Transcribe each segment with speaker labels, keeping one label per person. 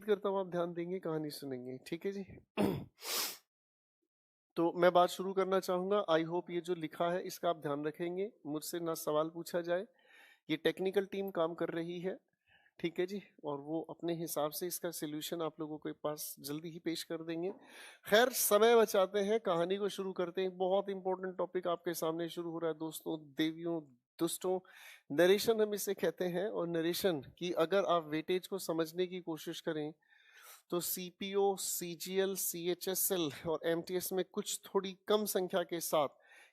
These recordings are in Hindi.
Speaker 1: करता हूँ आप ध्यान देंगे, कहानी सुनेंगे, ठीक है जी। तो मैं बात शुरू करना चाहूंगा। आई होप ये जो लिखा है इसका आप ध्यान रखेंगे, मुझसे ना सवाल पूछा जाए। ये टेक्निकल टीम काम कर रही है, ठीक है जी, और वो अपने हिसाब से इसका सोल्यूशन आप लोगों के पास जल्दी ही पेश कर देंगे। खैर समय बचाते हैं, कहानी को शुरू करते हैं। बहुत इंपॉर्टेंट टॉपिक आपके सामने शुरू हो रहा है दोस्तों, देवियों दुष्टों। नरेशन हम इसे कहते हैं, और नरेशन की अगर आप वेटेज को समझने की कोशिश करें तो सीपीओ, सीजीएल, सीएचएसएल और एमटीएस में कुछ थोड़ी कम संख्या के साथ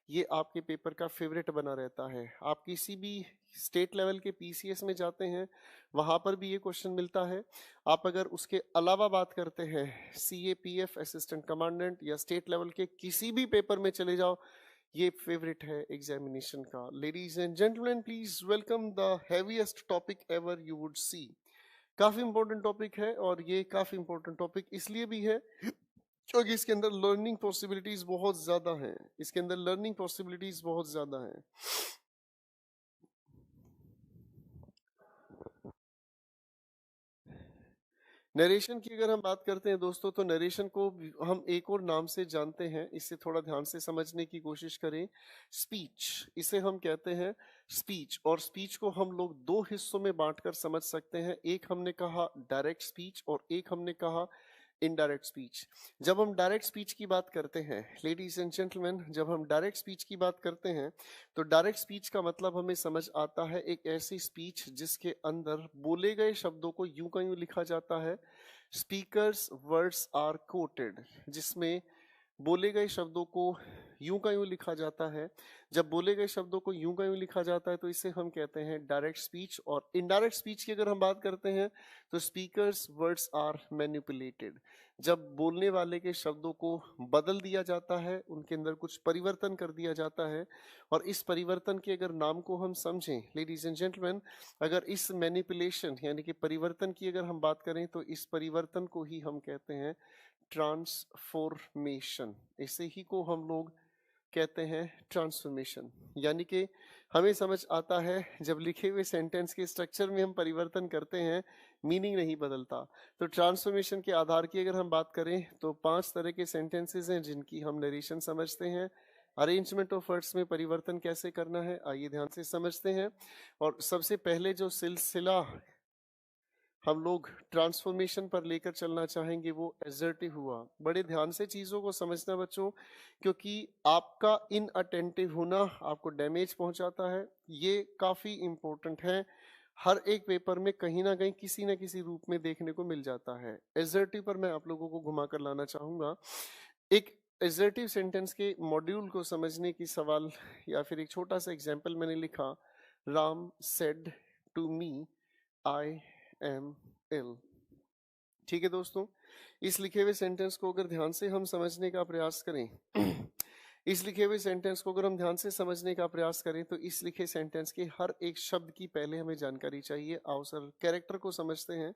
Speaker 1: ये आपके पेपर का फेवरेट बना रहता है। आप किसी भी स्टेट लेवल के पीसीएस में जाते हैं, वहां पर भी ये क्वेश्चन मिलता है। आप अगर उसके अलावा बात करते हैं सीएपीएफ, असिस्टेंट कमांडेंट, या स्टेट लेवल के किसी भी पेपर में चले जाओ, ये फेवरेट है एग्जामिनेशन का। Ladies and gentleman, please welcome the heaviest topic ever you would see. काफी इंपॉर्टेंट टॉपिक है, और ये काफी इंपॉर्टेंट टॉपिक इसलिए भी है क्योंकि इसके अंदर लर्निंग पॉसिबिलिटीज बहुत ज्यादा हैं। इसके अंदर लर्निंग पॉसिबिलिटीज बहुत ज्यादा हैं। नरेशन की अगर हम बात करते हैं दोस्तों, तो नरेशन को हम एक और नाम से जानते हैं, इससे थोड़ा ध्यान से समझने की कोशिश करें। स्पीच, इसे हम कहते हैं स्पीच। और स्पीच को हम लोग दो हिस्सों में बांटकर समझ सकते हैं। एक हमने कहा डायरेक्ट स्पीच, और एक हमने कहा इनडायरेक्ट स्पीच। जब हम डायरेक्ट स्पीच की बात करते हैं लेडीज एंड जेंटलमैन, जब हम डायरेक्ट स्पीच की बात करते हैं तो डायरेक्ट स्पीच का मतलब हमें समझ आता है एक ऐसी स्पीच जिसके अंदर बोले गए शब्दों को यूं का यूं लिखा जाता है। स्पीकर्स वर्ड्स आर कोटेड, जिसमें बोले गए शब्दों को यूं का यूं लिखा जाता है। जब बोले गए शब्दों को यूं का यूं लिखा जाता है तो इसे हम कहते हैं डायरेक्ट स्पीच। और इनडायरेक्ट स्पीच की अगर हम बात करते हैं तो स्पीकर्स वर्ड्स आर मैनिपुलेटेड, जब बोलने वाले के शब्दों को बदल दिया जाता है, उनके अंदर कुछ परिवर्तन कर दिया जाता है। और इस परिवर्तन के अगर नाम को हम समझें लेडीज एंड जेंटलमैन, अगर इस मैनिपुलेशन यानी कि परिवर्तन की अगर हम बात करें तो इस परिवर्तन को ही हम कहते हैं ट्रांसफॉर्मेशन। इसे ही को हम लोग कहते हैं ट्रांसफॉर्मेशन। यानी कि हमें समझ आता है जब लिखे हुए सेंटेंस के स्ट्रक्चर में हम परिवर्तन करते हैं, मीनिंग नहीं बदलता। तो ट्रांसफॉर्मेशन के आधार की अगर हम बात करें तो 5 तरह के सेंटेंसेस हैं जिनकी हम नरेशन समझते हैं। अरेंजमेंट ऑफ वर्ड्स में परिवर्तन कैसे करना है, आइए ध्यान से समझते हैं। और सबसे पहले जो सिलसिला हम लोग ट्रांसफॉर्मेशन पर लेकर चलना चाहेंगे वो एसर्टिव हुआ। बड़े ध्यान से चीजों को समझना बच्चों, क्योंकि आपका इनअटेंटिव होना आपको डैमेज पहुंचाता है। ये काफी इंपॉर्टेंट है, हर एक पेपर में कहीं ना कहीं किसी ना किसी रूप में देखने को मिल जाता है। एसर्टिव पर मैं आप लोगों को घुमाकर लाना चाहूंगा। एक एसर्टिव सेंटेंस के मॉड्यूल को समझने की सवाल या फिर एक छोटा सा एग्जाम्पल मैंने लिखा, Ram said to me I am ill. ठीक है दोस्तों, इस लिखे हुए सेंटेंस को अगर ध्यान से हम समझने का प्रयास करें इस लिखे हुए सेंटेंस को अगर हम ध्यान से समझने का प्रयास करें तो इस लिखे सेंटेंस के हर एक शब्द की पहले हमें जानकारी चाहिए। आओ सर कैरेक्टर को समझते हैं।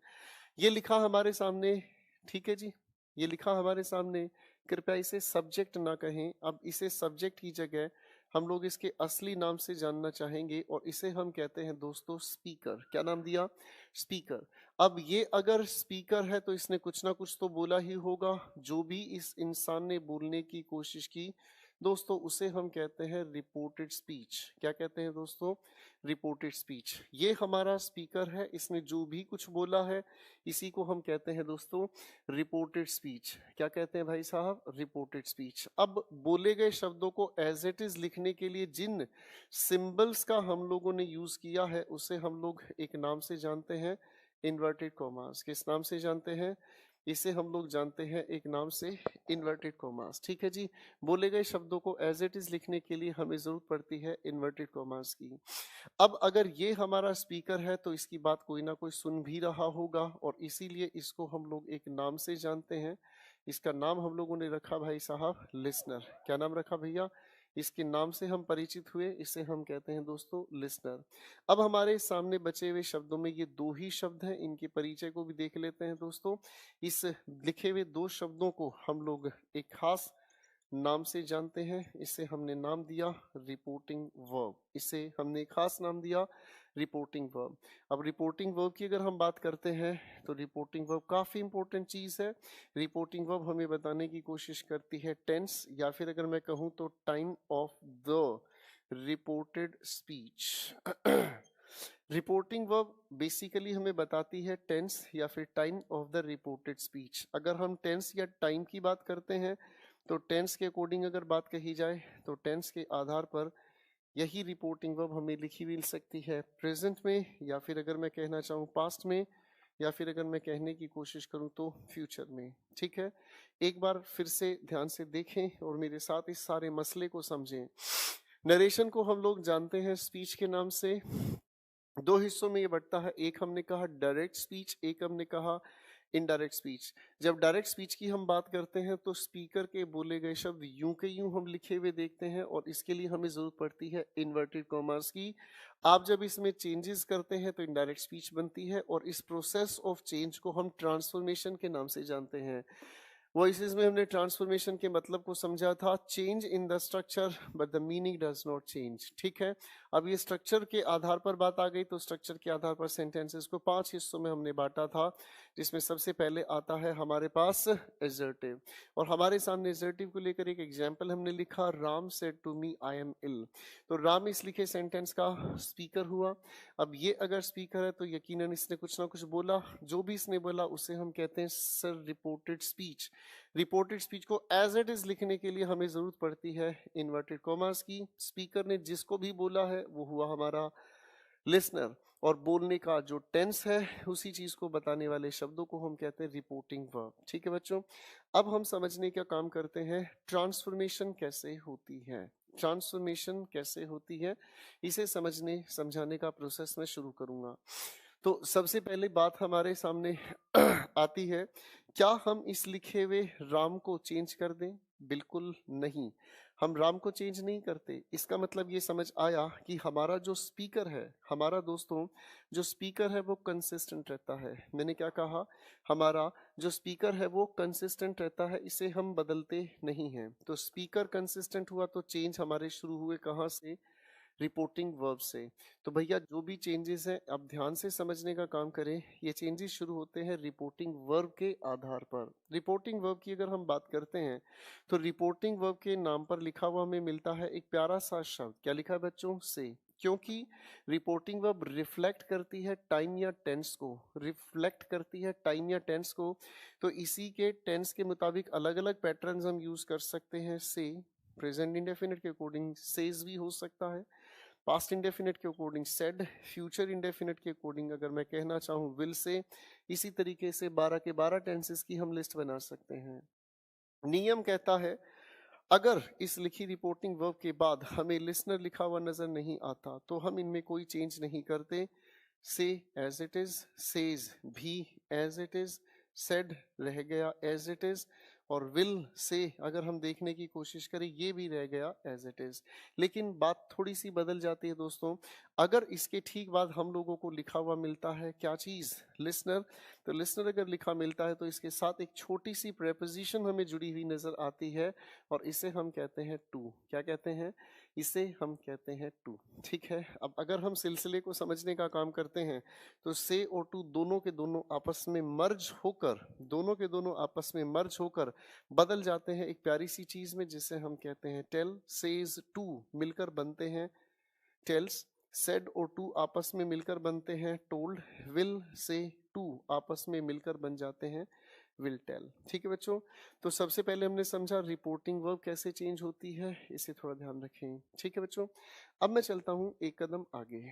Speaker 1: ये लिखा हमारे सामने, ठीक है जी, ये लिखा हमारे सामने। कृपया इसे सब्जेक्ट ना कहें, अब इसे सब्जेक्ट की जगह हम लोग इसके असली नाम से जानना चाहेंगे, और इसे हम कहते हैं दोस्तों स्पीकर। क्या नाम दिया? स्पीकर। अब ये अगर स्पीकर है तो इसने कुछ ना कुछ तो बोला ही होगा। जो भी इस इंसान ने बोलने की कोशिश की दोस्तों, उसे हम कहते हैं रिपोर्टेड स्पीच। क्या कहते हैं दोस्तों? Reported speech. ये हमारा स्पीकर है, इसने जो भी कुछ बोला है इसी को हम कहते हैं दोस्तों रिपोर्टेड स्पीच। क्या कहते हैं भाई साहब? Reported speech. अब बोले गए शब्दों को एज इट इज लिखने के लिए जिन सिंबल्स का हम लोगों ने यूज किया है उसे हम लोग एक नाम से जानते हैं, इन्वर्टेड कॉमास। किस नाम से जानते हैं? इसे हम लोग जानते हैं एक नाम से, इन्वर्टेड कॉमास। ठीक है जी, बोले गए शब्दों को एज इट इज लिखने के लिए हमें जरूरत पड़ती है इन्वर्टेड कॉमास की। अब अगर ये हमारा स्पीकर है तो इसकी बात कोई ना कोई सुन भी रहा होगा, और इसीलिए इसको हम लोग एक नाम से जानते हैं। इसका नाम हम लोगों ने रखा भाई साहब लिसनर। क्या नाम रखा भैया? इसके नाम से हम परिचित हुए, इसे हम कहते हैं दोस्तों लिसनर। अब हमारे सामने बचे हुए शब्दों में ये दो ही शब्द हैं, इनके परिचय को भी देख लेते हैं दोस्तों। इस लिखे हुए दो शब्दों को हम लोग एक खास नाम से जानते हैं, इसे हमने नाम दिया रिपोर्टिंग वर्ब। इसे हमने खास नाम दिया रिपोर्टिंग वर्ब। अब रिपोर्टिंग वर्ब की अगर हम बात करते हैं तो रिपोर्टिंग वर्ब काफी इंपॉर्टेंट चीज है। रिपोर्टिंग वर्ब हमें बताने की कोशिश करती है टेंस, या फिर अगर मैं कहूँ तो time of the reported speech. Reporting verb basically हमें बताती है टेंस या फिर time of the reported speech. अगर हम टेंस या टाइम की बात करते हैं तो टेंस के अकॉर्डिंग अगर बात कही जाए तो टेंस के आधार पर यही रिपोर्टिंग वर्ब हमें लिखी मिल सकती है प्रेजेंट में, या फिर अगर मैं कहना चाहूँ पास्ट में, या फिर अगर मैं कहने की कोशिश करूँ तो फ्यूचर में। ठीक है, एक बार फिर से ध्यान से देखें और मेरे साथ इस सारे मसले को समझें। नरेशन को हम लोग जानते हैं स्पीच के नाम से, दो हिस्सों में ये बंटता है। एक हमने कहा डायरेक्ट स्पीच, एक हमने कहा इनडायरेक्ट स्पीच। जब डायरेक्ट स्पीच की हम बात करते हैं तो स्पीकर के बोले गए शब्द यूं के यूं हम लिखे हुए देखते हैं, और इसके लिए हमें जरूरत पड़ती है इन्वर्टेड कॉमास की। आप जब इसमें चेंजेस करते हैं तो इनडायरेक्ट स्पीच बनती है, और इस प्रोसेस ऑफ चेंज को हम ट्रांसफॉर्मेशन के नाम से जानते हैं। वॉइसेस में हमने ट्रांसफॉर्मेशन के मतलब को समझा था, change in the structure but the meaning does not change. ठीक है, अब ये स्ट्रक्चर के आधार पर बात आ गई, तो स्ट्रक्चर के आधार पर सेंटेंसेस को 5 हिस्सों में हमने बांटा था, जिसमें सबसे पहले आता है हमारे पास एजर्टिव। और हमारे सामने एजर्टिव को लेकर एक एग्जाम्पल हमने लिखा, Ram said to me I am ill. तो राम इस लिखे सेंटेंस का स्पीकर हुआ। अब ये अगर स्पीकर है तो यकीनन इसने कुछ ना कुछ बोला, जो भी इसने बोला उसे हम कहते हैं sir reported speech. Reported speech को एज इट इज लिखने के लिए हमें जरूरत पड़ती है इन्वर्टेड कॉमास की। स्पीकर ने जिसको भी बोला है वो हुआ हमारा लिसनर, और बोलने का जो टेंस है उसी चीज को बताने वाले शब्दों को हम कहते हैं रिपोर्टिंग वर्ब। ठीक है बच्चों, अब हम समझने का काम करते हैं ट्रांसफॉर्मेशन कैसे होती है। ट्रांसफॉर्मेशन कैसे होती है इसे समझने समझाने का प्रोसेस मैं शुरू करूंगा। तो सबसे पहले बात हमारे सामने आती है, क्या हम इस लिखे हुए राम को चेंज कर दें? बिल्कुल नहीं, हम राम को चेंज नहीं करते। इसका मतलब ये समझ आया कि हमारा जो स्पीकर है, हमारा दोस्तों जो स्पीकर है वो कंसिस्टेंट रहता है। मैंने क्या कहा, हमारा जो स्पीकर है वो कंसिस्टेंट रहता है, इसे हम बदलते नहीं हैं। तो स्पीकर कंसिस्टेंट हुआ तो चेंज हमारे शुरू हुए कहाँ से? रिपोर्टिंग वर्ब से। तो भैया जो भी चेंजेस हैं अब ध्यान से समझने का काम करें। ये चेंजेस शुरू होते हैं रिपोर्टिंग वर्ब के आधार पर। रिपोर्टिंग वर्ब की अगर हम बात करते हैं तो रिपोर्टिंग वर्ब के नाम पर लिखा हुआ हमें मिलता है एक प्यारा सा शब्द। क्या लिखा है बच्चों? से। क्योंकि रिपोर्टिंग वर्ब रिफ्लेक्ट करती है टाइम या टेंस को, रिफ्लेक्ट करती है टाइम या टेंस को, तो इसी के टेंस के मुताबिक अलग अलग पैटर्न्स हम यूज कर सकते हैं। से प्रेजेंट इंडेफिनिट के अकॉर्डिंग सेज भी हो सकता है, पास्ट इंडेफिनिट के अकॉर्डिंग सेड, फ्यूचर इंडेफिनिट के अकॉर्डिंग अगर मैं कहना चाहूँ विल से। इसी तरीके से 12 के 12 टेंसेस की हम लिस्ट बना सकते हैं। नियम कहता है अगर इस लिखी रिपोर्टिंग वर्ब के बाद हमें लिसनर लिखा हुआ नजर नहीं आता तो हम इनमें कोई चेंज नहीं करते। से एज इट इज, सेज भी एज इट इज, सेड रह गया एज इट इज, और विल से अगर हम देखने की कोशिश करें ये भी रह गया एज इट इज। लेकिन बात थोड़ी सी बदल जाती है दोस्तों, अगर इसके ठीक बाद हम लोगों को लिखा हुआ मिलता है क्या चीज? लिसनर। तो लिसनर अगर लिखा मिलता है तो इसके साथ एक छोटी सी प्रेपोजिशन हमें जुड़ी हुई नजर आती है, और इसे हम कहते हैं टू। क्या कहते हैं? इसे हम कहते हैं टू। ठीक है, अब अगर हम सिलसिले को समझने का काम करते हैं तो से और टू दोनों के दोनों आपस में मर्ज होकर, दोनों के दोनों आपस में मर्ज होकर बदल जाते हैं एक प्यारी सी चीज में जिसे हम कहते हैं टेल। सेज टू मिलकर बनते हैं टेल्स, सेड और टू आपस में मिलकर बनते हैं टोल्ड, विल से टू आपस में मिलकर बन जाते हैं विल टेल। ठीक है बच्चों, तो सबसे पहले हमने समझा रिपोर्टिंग वर्ब कैसे चेंज होती है, इसे थोड़ा ध्यान रखें। ठीक है बच्चों, अब मैं चलता हूं एक कदम आगे।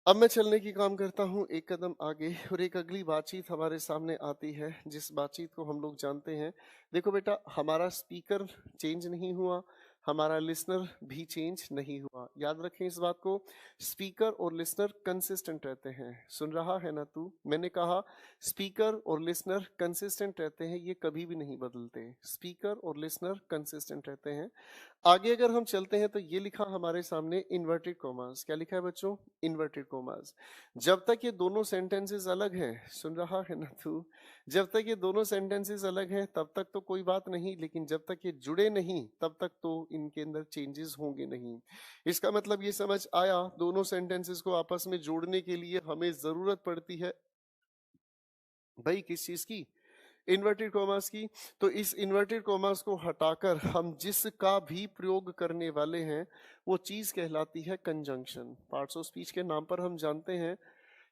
Speaker 1: अब मैं चलने की काम करता हूं एक कदम आगे, और एक अगली बातचीत हमारे सामने आती है जिस बातचीत को हम लोग जानते हैं। देखो बेटा, हमारा स्पीकर चेंज नहीं हुआ, हमारा लिसनर भी चेंज नहीं हुआ। याद रखें इस बात को, स्पीकर और लिसनर कंसिस्टेंट रहते हैं। सुन रहा है ना तू? मैंने कहा स्पीकर और लिसनर कंसिस्टेंट रहते हैं, ये कभी भी नहीं बदलते। स्पीकर और लिसनर कंसिस्टेंट रहते हैं। आगे अगर हम चलते हैं तो ये लिखा हमारे सामने इन्वर्टेड कॉमास। क्या लिखा है बच्चों? Inverted commas. जब तक ये दोनों सेंटेंसेस अलग हैं, सुन रहा है ना तू? जब तक ये दोनों सेंटेंसेस अलग हैं तब तक तो कोई बात नहीं, लेकिन जब तक ये जुड़े नहीं तब तक तो इनके अंदर चेंजेस होंगे नहीं। इसका मतलब ये समझ आया, दोनों सेंटेंसेस को आपस में जोड़ने के लिए हमें जरूरत पड़ती है भाई किस चीज की? इन्वर्टेड कॉमास की। तो इस इन्वर्टेड कॉमास को हटाकर हम जिसका भी प्रयोग करने वाले हैं वो चीज कहलाती है कंजंक्शन। पार्ट्स ऑफ स्पीच के नाम पर हम जानते हैं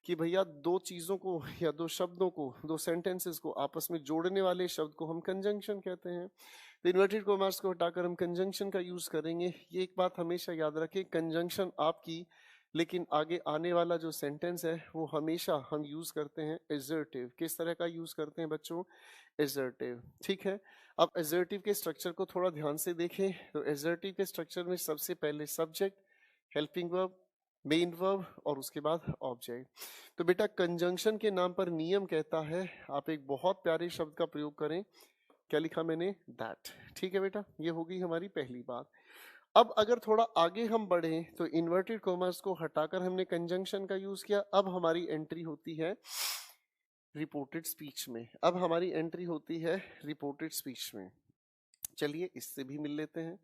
Speaker 1: कि भैया दो चीजों को या दो शब्दों को, दो सेंटेंसेस को आपस में जोड़ने वाले शब्द को हम कंजंक्शन कहते हैं। तो इन्वर्टेड कॉमास को हटाकर हम कंजंक्शन का यूज करेंगे। ये एक बात हमेशा याद रखें, कंजंक्शन आपकी, लेकिन आगे आने वाला जो सेंटेंस है वो हमेशा हम यूज करते हैं एजर्टिव। किस तरह का यूज करते हैं बच्चों? एजर्टिव। ठीक है, अब एजर्टिव के स्ट्रक्चर को थोड़ा ध्यान से देखें। तो एजर्टिव के स्ट्रक्चर में सबसे पहले subject, helping verb, main verb और उसके बाद ऑब्जेक्ट। तो बेटा कंजंक्शन के नाम पर नियम कहता है आप एक बहुत प्यारे शब्द का प्रयोग करें। क्या लिखा मैंने? दैट। ठीक है बेटा, ये होगी हमारी पहली बात। अब अगर थोड़ा आगे हम बढ़े तो इन्वर्टेड कॉमर्स को हटाकर हमने कंजंक्शन का यूज किया। अब हमारी एंट्री होती है रिपोर्टेड स्पीच में। अब हमारी एंट्री होती है रिपोर्टेड स्पीच में। चलिए इससे भी मिल लेते हैं।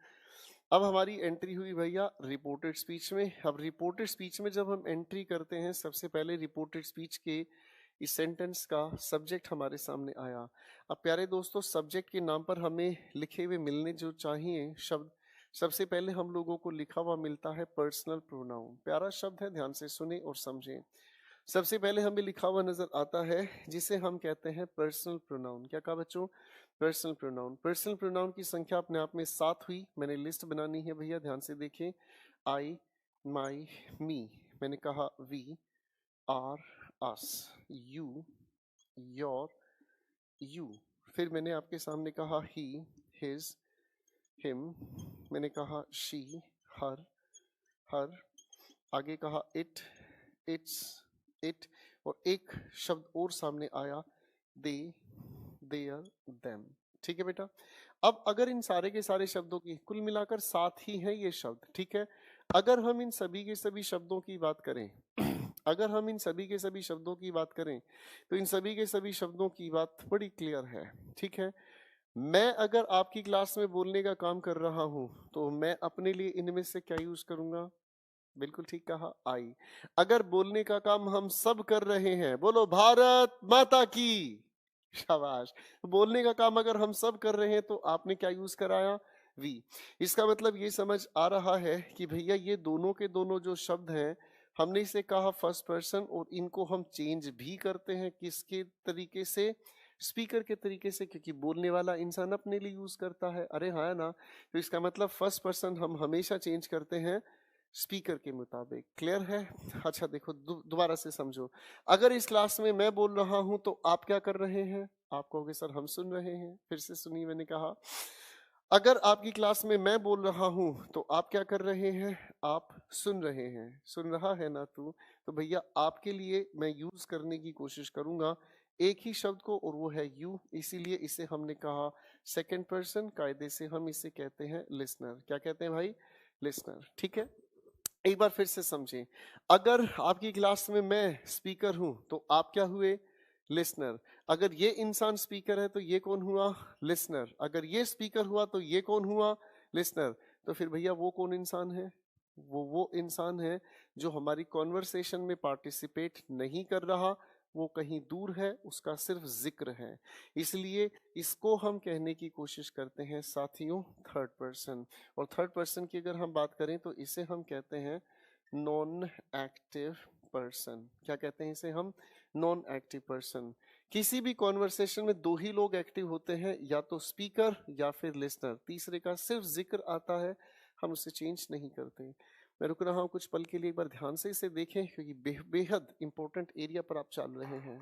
Speaker 1: अब हमारी एंट्री हुई भैया रिपोर्टेड स्पीच में। अब रिपोर्टेड स्पीच में जब हम एंट्री करते हैं, सबसे पहले रिपोर्टेड स्पीच के इस सेंटेंस का सब्जेक्ट हमारे सामने आया। अब प्यारे दोस्तों, सब्जेक्ट के नाम पर हमें लिखे हुए मिलने जो चाहिए शब्द, सबसे पहले हम लोगों को लिखा हुआ मिलता है पर्सनल प्रोनाउन। प्यारा शब्द है, ध्यान से सुने और समझें। सबसे पहले हमें लिखा हुआ नजर आता है जिसे हम कहते हैं पर्सनल प्रोनाउन। क्या कहा बच्चों? Personal pronoun. पर्सनल प्रोनाउन की संख्या अपने आप में 7 हुई। मैंने लिस्ट बनानी है भैया, ध्यान से देखें। आई, माई, मी, मैंने कहा we, are, us, you, your, you, फिर मैंने आपके सामने कहा ही, हिज, हिम, मैंने कहा शी, हर, हर, आगे कहा इट, इट्स, इट, और एक शब्द और सामने आया दे, देयर, देम। ठीक है बेटा। अब अगर इन सारे के सारे शब्दों की कुल मिलाकर 7 ही है ये शब्द, ठीक है। अगर हम इन सभी के सभी शब्दों की बात करें अगर हम इन सभी के सभी शब्दों की बात करें तो इन सभी के सभी शब्दों की बात बड़ी क्लियर है। ठीक है, मैं अगर आपकी क्लास में बोलने का काम कर रहा हूं तो मैं अपने लिए इनमें से क्या यूज करूंगा? बिल्कुल ठीक कहा, आई। अगर बोलने का काम हम सब कर रहे हैं, बोलो भारत माता की, शाबाश। बोलने का काम अगर हम सब कर रहे हैं तो आपने क्या यूज कराया? वी। इसका मतलब ये समझ आ रहा है कि भैया ये दोनों के दोनों जो शब्द हैं, हमने इसे कहा फर्स्ट पर्सन, और इनको हम चेंज भी करते हैं किसके तरीके से? स्पीकर के तरीके से, क्योंकि बोलने वाला इंसान अपने लिए यूज करता है। अरे हाँ ना, तो इसका मतलब फर्स्ट पर्सन हम हमेशा चेंज करते हैं स्पीकर के मुताबिक। क्लियर है? अच्छा देखो, दोबारा से समझो। अगर इस क्लास में मैं बोल रहा हूं तो आप क्या कर रहे हैं? आप कहोगे सर हम सुन रहे हैं। फिर से सुनिए, मैंने कहा अगर आपकी क्लास में मैं बोल रहा हूं तो आप क्या कर रहे हैं? आप सुन रहे हैं। सुन रहा है ना तू? तो भैया आपके लिए मैं यूज करने की कोशिश करूंगा एक ही शब्द को, और वो है यू। इसीलिए इसे हमने कहा सेकंड पर्सन। कायदे से हम इसे कहते हैं लिसनर। क्या कहते हैं भाई? लिसनर। ठीक है, एक बार फिर से समझें। अगर आपकी क्लास में मैं स्पीकर हूं तो आप क्या हुए? लिसनर। अगर ये इंसान स्पीकर है तो ये कौन हुआ? लिसनर। अगर ये स्पीकर हुआ तो ये कौन हुआ? लिसनर। तो फिर भैया वो कौन इंसान है? वो इंसान है जो हमारी कॉन्वर्सेशन में पार्टिसिपेट नहीं कर रहा, वो कहीं दूर है, उसका सिर्फ जिक्र है। इसलिए इसको हम कहने की कोशिश करते हैं साथियों थर्ड पर्सन। और थर्ड पर्सन की अगर हम बात करें तो इसे हम कहते हैं नॉन एक्टिव पर्सन। क्या कहते हैं इसे हम? Non active person. किसी भी कॉन्वर्सेशन में दो ही लोग एक्टिव होते हैं, या तो स्पीकर या फिर लिसनर। तीसरे का सिर्फ जिक्र आता है, हम उसे चेंज नहीं करते। मैं रुक रहा हूँ कुछ पल के लिए, एक बार ध्यान से इसे देखें क्योंकि बेहद इंपॉर्टेंट एरिया पर आप चल रहे हैं।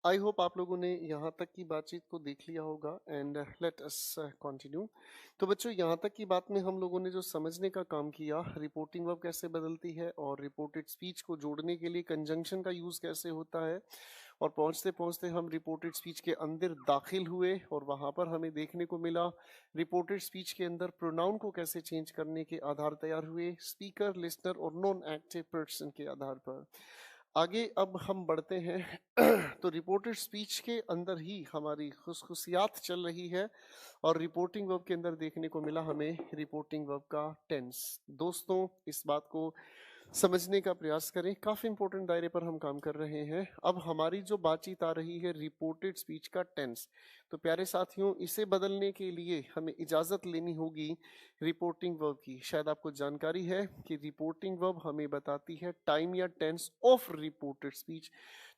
Speaker 1: आई होप आप लोगों ने यहाँ तक की बातचीत को देख लिया होगा एंड लेट अस कंटिन्यू। तो बच्चों, यहाँ तक की बात में हम लोगों ने जो समझने का काम किया, रिपोर्टिंग वर्ब कैसे बदलती है और रिपोर्टेड स्पीच को जोड़ने के लिए कंजंक्शन का यूज कैसे होता है, और पहुंचते पहुंचते हम रिपोर्टेड स्पीच के अंदर दाखिल हुए और वहां पर हमें देखने को मिला रिपोर्टेड स्पीच के अंदर प्रोनाउन को कैसे चेंज करने के आधार तैयार हुए, स्पीकर, लिसनर और नॉन एक्टिव पर्सन के आधार पर। आगे अब हम बढ़ते हैं तो रिपोर्टेड स्पीच के अंदर ही हमारी खुशखुशियात चल रही है और रिपोर्टिंग वर्ब के अंदर देखने को मिला हमें रिपोर्टिंग वर्ब का टेंस। दोस्तों, इस बात को समझने का प्रयास करें, काफी इंपॉर्टेंट दायरे पर हम काम कर रहे हैं। अब हमारी जो बातचीत आ रही है रिपोर्टेड स्पीच का टेंस, तो प्यारे साथियों, इसे बदलने के लिए हमें इजाजत लेनी होगी रिपोर्टिंग वर्ब की। शायद आपको जानकारी है कि रिपोर्टिंग वर्ब हमें बताती है टाइम या टेंस ऑफ रिपोर्टेड स्पीच,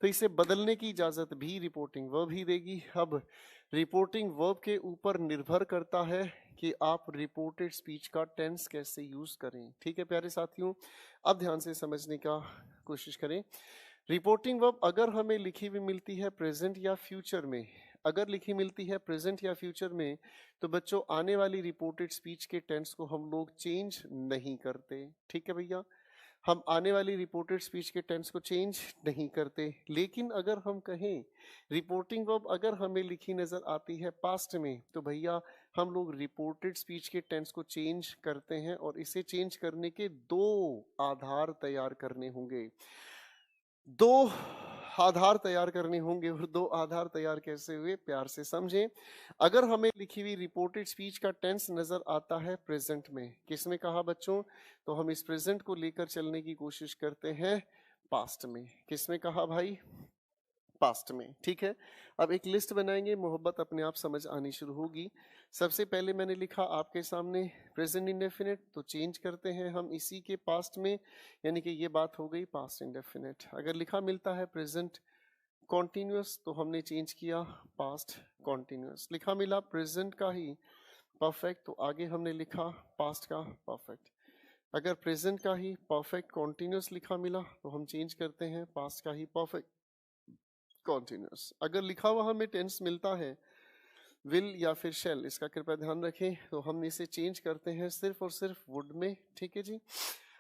Speaker 1: तो इसे बदलने की इजाजत भी रिपोर्टिंग वर्ब ही देगी। अब रिपोर्टिंग वर्ब के ऊपर निर्भर करता है कि आप रिपोर्टेड स्पीच का टेंस कैसे यूज करें। ठीक है प्यारे साथियों, अब ध्यान से समझने का कोशिश करें। रिपोर्टिंग वर्ब अगर हमें लिखी हुई मिलती है प्रेजेंट या फ्यूचर में, अगर लिखी मिलती है प्रेजेंट या फ्यूचर में, तो बच्चों आने वाली रिपोर्टेड स्पीच के टेंस को हम लोग चेंज नहीं करते। ठीक है भैया, हम आने वाली रिपोर्टेड स्पीच के टेंस को चेंज नहीं करते। लेकिन अगर हम कहें रिपोर्टिंग वर्ब अगर हमें लिखी नजर आती है पास्ट में, तो भैया हम लोग रिपोर्टेड स्पीच के टेंस को चेंज करते हैं और इसे चेंज करने के दो आधार तैयार करने होंगे। दो आधार तैयार करने होंगे, और दो आधार तैयार कैसे हुए प्यार से समझें। अगर हमें लिखी हुई रिपोर्टेड स्पीच का टेंस नजर आता है प्रेजेंट में, किसमें कहा बच्चों, तो हम इस प्रेजेंट को लेकर चलने की कोशिश करते हैं पास्ट में। किसमें कहा भाई, पास्ट में। ठीक है, अब एक लिस्ट बनाएंगे, मोहब्बत अपने आप समझ आनी शुरू होगी। सबसे पहले मैंने लिखा आपके सामने प्रेजेंट इंडेफिनिट, तो चेंज करते हैं हम इसी के पास्ट में, यानी कि ये बात हो गई पास्ट इंडेफिनिट। अगर लिखा मिलता है प्रेजेंट कॉन्टिन्यूस, तो हमने चेंज किया पास्ट कॉन्टिन्यूस। लिखा मिला प्रेजेंट का ही परफेक्ट, तो आगे हमने लिखा पास्ट का परफेक्ट। अगर प्रेजेंट का ही परफेक्ट कॉन्टिन्यूस लिखा मिला, तो हम चेंज करते हैं पास्ट का ही परफेक्ट कॉन्टिन्यूस। अगर लिखा हुआ हमें टेंस मिलता है विल या फिर शेल, इसका कृपया ध्यान रखें, तो हम इसे चेंज करते हैं सिर्फ और सिर्फ वुड में। ठीक है जी।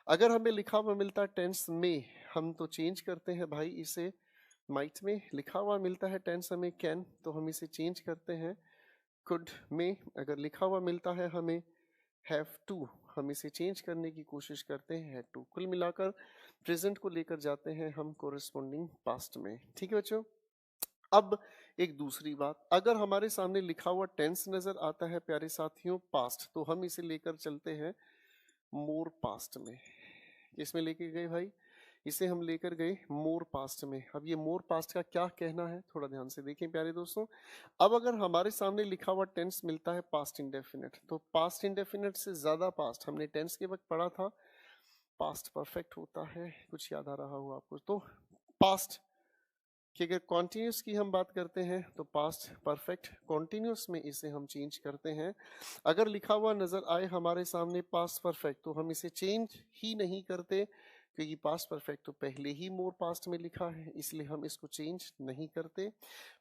Speaker 1: अगर हमें लिखा हुआ मिलता है टेंस में, हम तो चेंज करते हैं भाई इसे माइट में। लिखा हुआ मिलता है टेंस हमें कैन, तो हम इसे चेंज करते हैं कुड में। अगर लिखा हुआ मिलता है हमें हैव टू, हम इसे चेंज करने की कोशिश करते हैं हैड टू। कुल मिलाकर प्रेजेंट को लेकर जाते हैं हम कोरिस्पोंडिंग पास्ट में। ठीक है बच्चों, अब एक दूसरी बात, अगर हमारे सामने लिखा हुआ टेंस नजर आता है प्यारे साथियों पास्ट, तो हम इसे लेकर चलते हैं मोर पास्ट में। किसमें लेके गए भाई, इसे हम लेकर गए मोर पास्ट में। अब ये मोर पास्ट का क्या कहना है, थोड़ा ध्यान से देखें प्यारे दोस्तों। अब अगर हमारे सामने लिखा हुआ टेंस मिलता है पास्ट इंडेफिनिट, तो पास्ट इंडेफिनिट से ज्यादा पास्ट हमने टेंस के वक्त पढ़ा था पास्ट परफेक्ट होता है, कुछ याद आ रहा हो आपको तो। पास्ट कि अगर कॉन्टिन्यूस की हम बात करते हैं तो पास्ट परफेक्ट कॉन्टिन्यूस में इसे हम चेंज करते हैं। अगर लिखा हुआ नजर आए हमारे सामने पास्ट परफेक्ट, तो हम इसे चेंज ही नहीं करते, क्योंकि पास्ट परफेक्ट तो पहले ही मोर पास्ट में लिखा है, इसलिए हम इसको चेंज नहीं करते।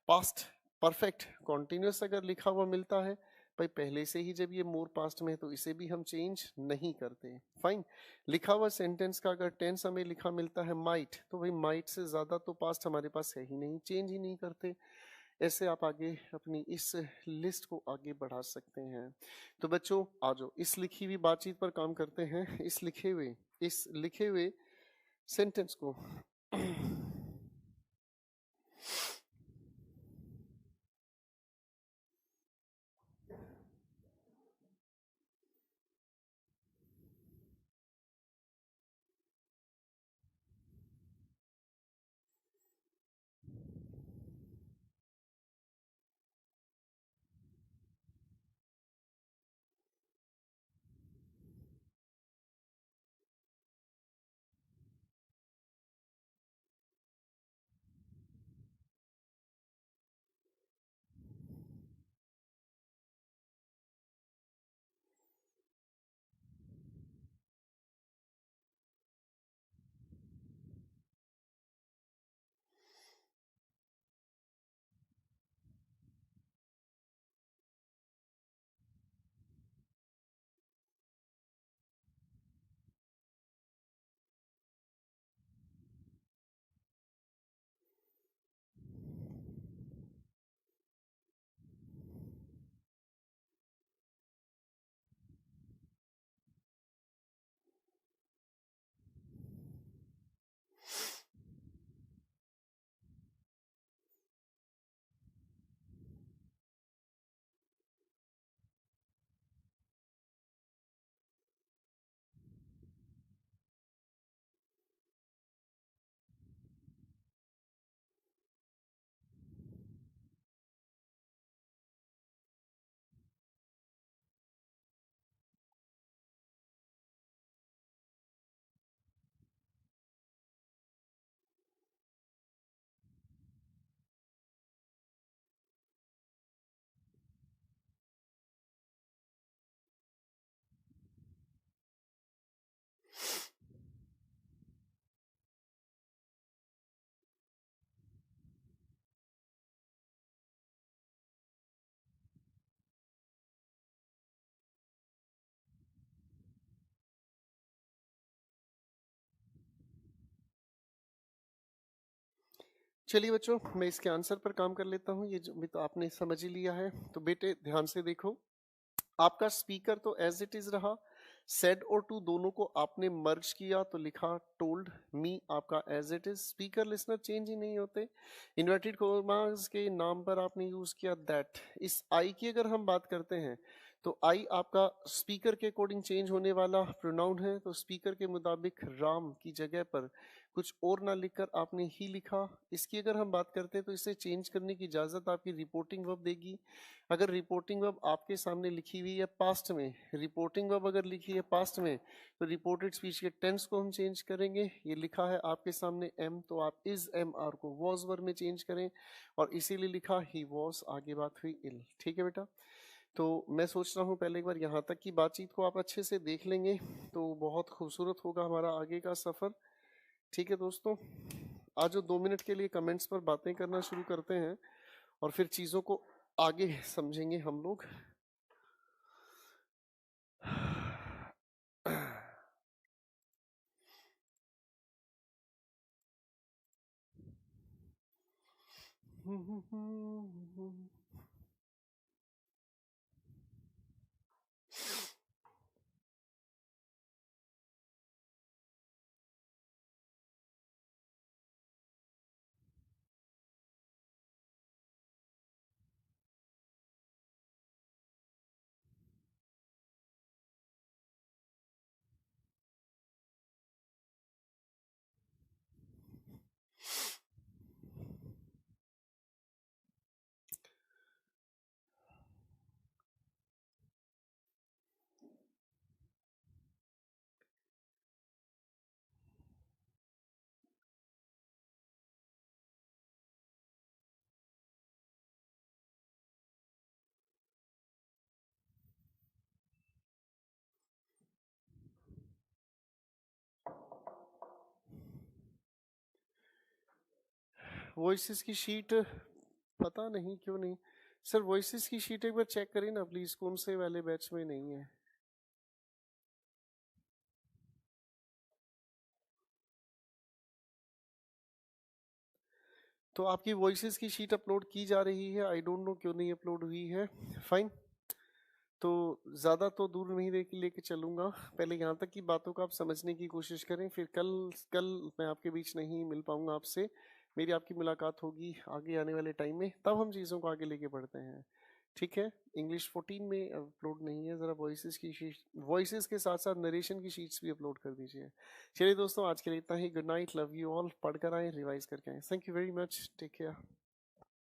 Speaker 1: पास्ट परफेक्ट कॉन्टिन्यूस अगर लिखा हुआ मिलता है भाई पहले से ही, जब ये मोर पास्ट में है, तो इसे भी हम चेंज नहीं करते। फाइन। लिखा हुआ सेंटेंस का अगर टेंस हमें लिखा मिलता है माइट, तो भाई माइट से ज्यादा तो पास्ट हमारे पास है ही नहीं, चेंज ही नहीं करते। ऐसे आप आगे अपनी इस लिस्ट को आगे बढ़ा सकते हैं। तो बच्चों आ जाओ, इस लिखी हुई बातचीत पर काम करते हैं। इस लिखे हुए सेंटेंस को चलिए बच्चों, मैं इसके आंसर पर काम कर लेता हूँ। ये जो भी तो आपने समझ ही लिया है। तो बेटे ध्यान से देखो, आपका स्पीकर तो एज इट इज रहा, सेड और टू दोनों को आपने मर्ज किया तो लिखा टोल्ड मी, आपका as it is. Speaker listener change ही नहीं होते। इन्वर्टेड कोमास के नाम पर आपने यूज किया दैट। इस आई की अगर हम बात करते हैं तो आई आपका स्पीकर के अकॉर्डिंग चेंज होने वाला प्रोनाउन है, तो स्पीकर के मुताबिक राम की जगह पर कुछ और ना लिखकर आपने ही लिखा। इसकी अगर हम बात करते हैं तो इसे चेंज करने की इजाजत आपकी रिपोर्टिंग वर्ब देगी। अगर रिपोर्टिंग वर्ब आपके सामने लिखी हुई है पास्ट में, रिपोर्टिंग वर्ब अगर लिखी है पास्ट में, तो रिपोर्टेड स्पीच के टेंस को हम चेंज करेंगे। ये लिखा है आपके सामने एम, तो आप इज एम आर को वॉज वर्ब में चेंज करें, और इसीलिए लिखा ही वॉज, आगे बात हुई इल। ठीक है बेटा। तो मैं सोच रहा हूँ पहले एक बार यहाँ तक की बातचीत को आप अच्छे से देख लेंगे तो बहुत खूबसूरत होगा हमारा आगे का सफर। ठीक है दोस्तों, आज जो 2 मिनट के लिए कमेंट्स पर बातें करना शुरू करते हैं और फिर चीजों को आगे समझेंगे हम लोग। वॉइसेस की शीट पता नहीं क्यों नहीं सर, वॉइसेस की शीट एक बार चेक करें ना प्लीज, कौन से वाले बैच में नहीं है। तो आपकी वॉइसेस की शीट अपलोड की जा रही है, आई डोंट नो क्यों नहीं अपलोड हुई है। फाइन, तो ज़्यादा तो दूर नहीं लेके चलूँगा, पहले यहाँ तक की बातों को आप समझने की कोशिश करें। फिर कल मैं आपके बीच नहीं मिल पाऊँगा आपसे, मेरी आपकी मुलाकात होगी आगे आने वाले टाइम में, तब हम चीज़ों को आगे लेके बढ़ते हैं। ठीक है, इंग्लिश 14 में अपलोड नहीं है, ज़रा वॉइसेस की शीट, वॉइसेस के साथ साथ नरेशन की शीट्स भी अपलोड कर दीजिए। चलिए दोस्तों, आज के लिए इतना ही। Good night, love you all. पढ़ कर आए, रिवाइज करके आए। Thank you very much, take care.